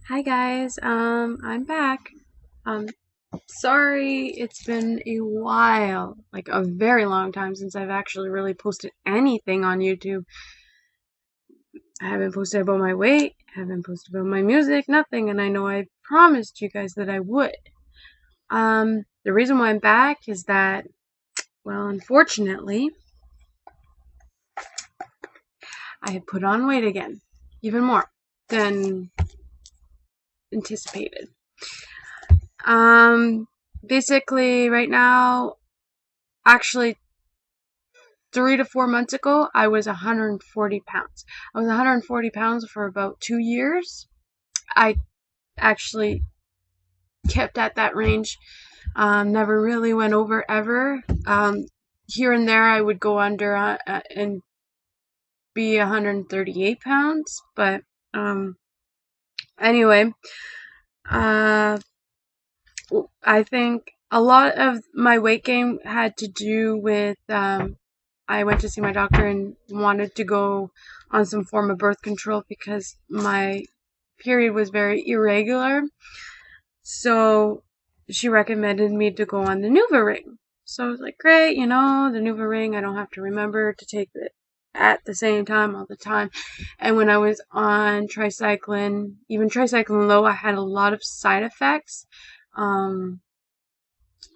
Hi guys, I'm back. Um, sorry it's been a while, like a very long time since I've actually really posted anything on YouTube. I haven't posted about my weight, haven't posted about my music, nothing, and I know I promised you guys that I would. The reason why I'm back is that, well, unfortunately, I have put on weight again, even more than anticipated. Um, Basically, right now, actually 3 to 4 months ago, I was 140 pounds. I was 140 pounds for about 2 years. I actually kept at that range, never really went over ever. Here and there, I would go under and be 138 pounds. But anyway, uh, I think a lot of my weight gain had to do with I went to see my doctor and wanted to go on some form of birth control because my period was very irregular. So she recommended me to go on the NuvaRing. So I was like, great, the NuvaRing, I don't have to remember to take it at the same time all the time. And when I was on tricycline, even tricycline low, I had a lot of side effects. Um,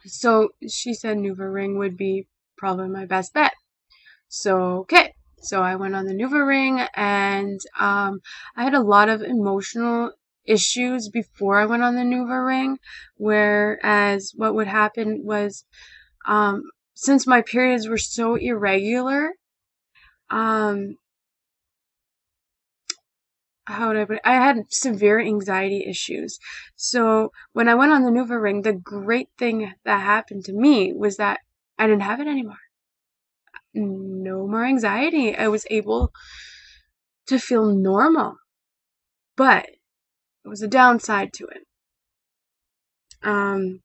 so she said NuvaRing would be probably my best bet. So, okay. So I went on the NuvaRing and I had a lot of emotional issues before I went on the NuvaRing, whereas what would happen was um, since my periods were so irregular, um, how would I put it? I had severe anxiety issues. So when I went on the NuvaRing, the great thing that happened to me was that I didn't have it anymore. No more anxiety. I was able to feel normal. But it was a downside to it. Um,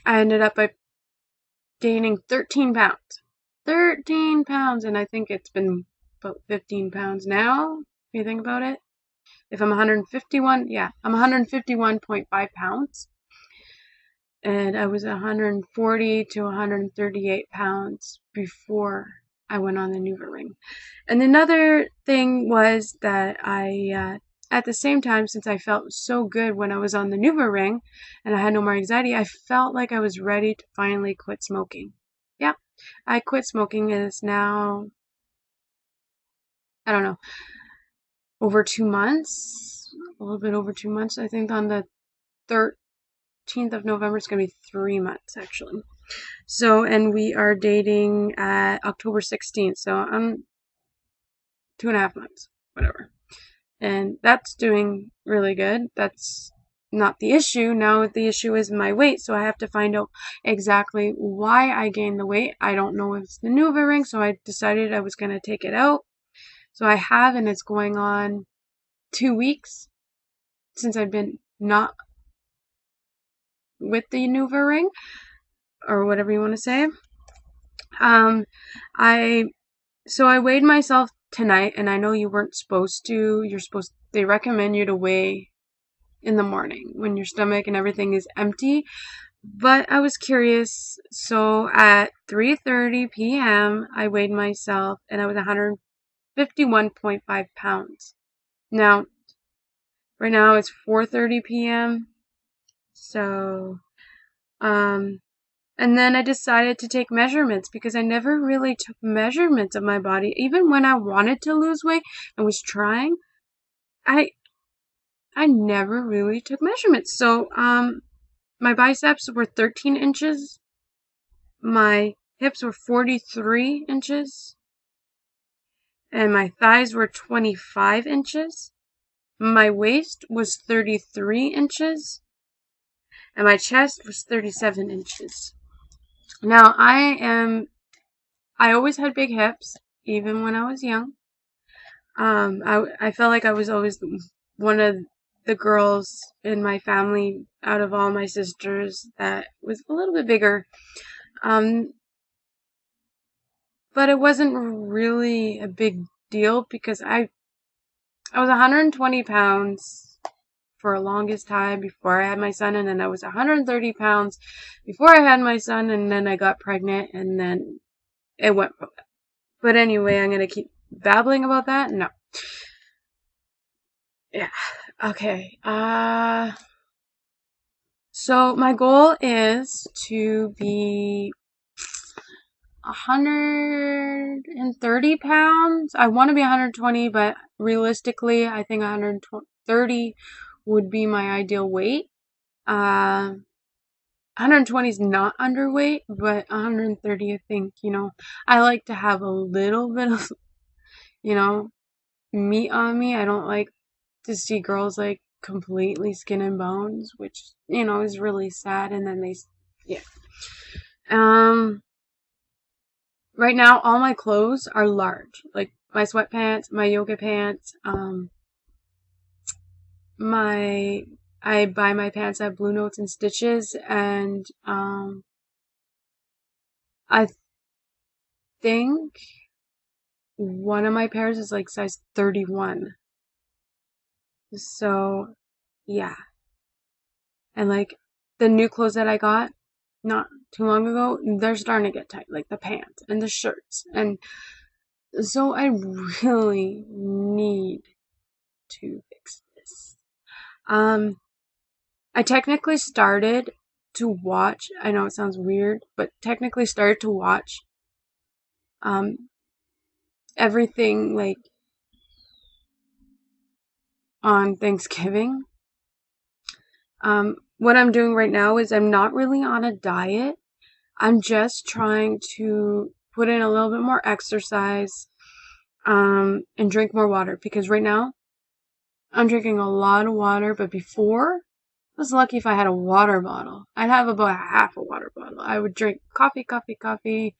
I ended up by gaining 13 pounds. 13 pounds, and I think it's been about 15 pounds now, if you think about it. If I'm 151, yeah, I'm 151.5 pounds. And I was 140 to 138 pounds before I went on the NuvaRing. And another thing was that at the same time, since I felt so good when I was on the NuvaRing and I had no more anxiety, I felt like I was ready to finally quit smoking. Yeah, I quit smoking. And it's now, I don't know, over 2 months, a little bit over 2 months. I think on the 13th of November, it's going to be 3 months actually. So, and we are dating at October 16th. So I'm 2.5 months, whatever. And that's doing really good. That's not the issue. Now the issue is my weight, so I have to find out exactly why I gained the weight. I don't know if it's the NuvaRing, so I decided I was going to take it out. So I have, and it's going on 2 weeks since I've been not with the NuvaRing, or whatever you want to say. Um, I So I weighed myself tonight, and I know you weren't supposed to. They recommend you to weigh in the morning when your stomach and everything is empty. But I was curious, so at 3:30 p.m. I weighed myself and I was 151.5 pounds. Now, right now it's 4:30 p.m. So, and then I decided to take measurements because I never really took measurements of my body. Even when I wanted to lose weight and was trying, I I never really took measurements. So, my biceps were 13 inches. My hips were 43 inches. And my thighs were 25 inches. My waist was 33 inches. And my chest was 37 inches. Now, I always had big hips, even when I was young. I felt like I was always one of the girls in my family out of all my sisters that was a little bit bigger. Um, but it wasn't really a big deal because I was 120 pounds for a longest time before I had my son, and then I was 130 pounds before I had my son, and then I got pregnant, and then it went from that. But anyway, I'm gonna keep babbling about that? No. Yeah. Okay. So my goal is to be 130 pounds. I want to be 120, but realistically, I think 130 would be my ideal weight. 120 is not underweight, but 130, I think, I like to have a little bit of, meat on me. I don't like to see girls like completely skin and bones, which, is really sad. And then yeah. Right now, all my clothes are large, like my sweatpants, my yoga pants, I buy my pants at Blue Notes and Stitches, and I think one of my pairs is like size 31. So, yeah. And like the new clothes that I got not too long ago, they're starting to get tight, like the pants and the shirts. And so I really need to fix this. I technically started to watch, I know it sounds weird, but technically started to watch everything like on Thanksgiving. What I'm doing right now is I'm not really on a diet. I'm just trying to put in a little bit more exercise, and drink more water, because right now I'm drinking a lot of water, but before I was lucky if I had a water bottle. I'd have about half a water bottle. I would drink coffee,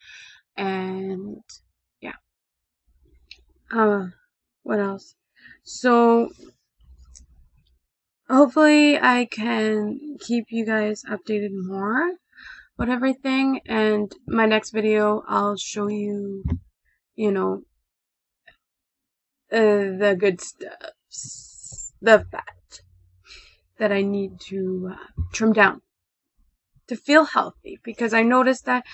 and yeah. What else? So hopefully I can keep you guys updated more with everything, and my next video I'll show you, the good stuff, the fat that I need to trim down to feel healthy, because I noticed that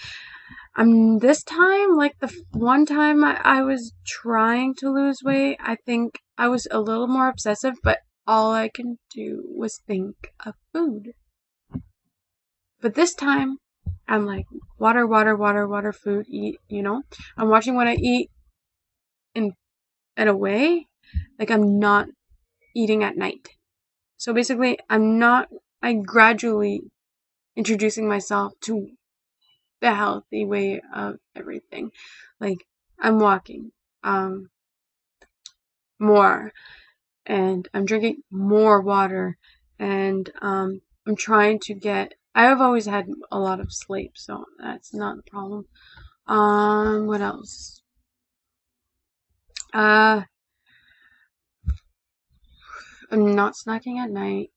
this time, like the one time I was trying to lose weight, I think I was a little more obsessive, but all I can do was think of food. But this time, I'm like, water, food, eat, I'm watching what I eat in a way, like I'm not eating at night. So basically, I'm gradually introducing myself to the healthy way of everything. Like, I'm walking more, and I'm drinking more water, and I'm trying to I have always had a lot of sleep, so that's not the problem. What else? I'm not snacking at night.